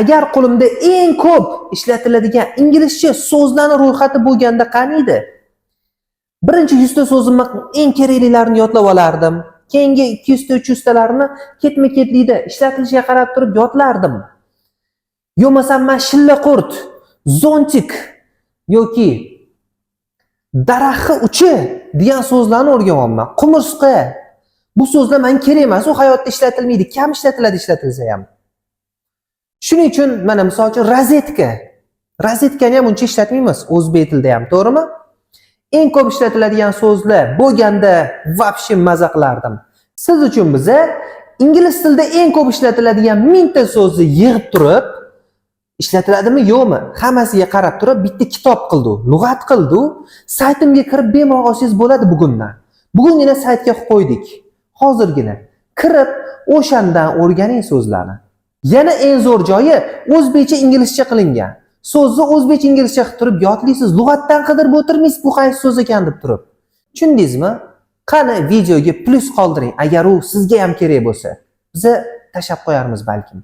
Agar qo'limda eng ko'p ishlatiladigan inglizcha so'zlarning ro'yxati bo'lganda qani edi? Birinchi 100 ta so'zimni eng keraklilarini yodlab olardim. Keyingi 200 ta 300 talarni ketma-ketlikda ishlatilishiga qarab turib yodlardim. Bo'lmasam men shillaqurt, zontik yoki daraxtni uchi degan so'zlarni o'rganyapman. Qumursqa. Bu so'zlar menga kerak emas, u hayotda ishlatilmaydi, kam ishlatiladi ishlatilsa ham. Shuning uchun mana misol uchun rozetka. Rozetkani ham uncha ishlatmaymiz o'zbek tilida ham, to'g'rimi? Eng ko'p ishlatiladigan so'zlar bo'lganda vobshe maza qilardim. Siz uchun biza ingliz tilida eng ko'p ishlatiladigan 1000 ta so'zni yig'ib turib, ishlatiladimi yo'qmi? Hammasiga qarab turib bitta kitob qildi, lug'at qildi. Saytimga kirib bemalol olsangiz bo'ladi bugundan. Bugungina saytga qo'ydik. Hozirgina kirib o'shandan o'rganing so'zlarni. Yana eng zo'r joyi o'zbekcha inglizcha qilingan. So'zni o'zbekcha inglizcha qilib turib yodlaysiz, lug'atdan qidirib o'tirmaysiz, bu qaysi so'z ekan deb turib. Tushundingizmi? Qani videoga plus qoldiring agar u sizga ham kerak bo'lsa. Biz tashlab qo'yarmiz balkim.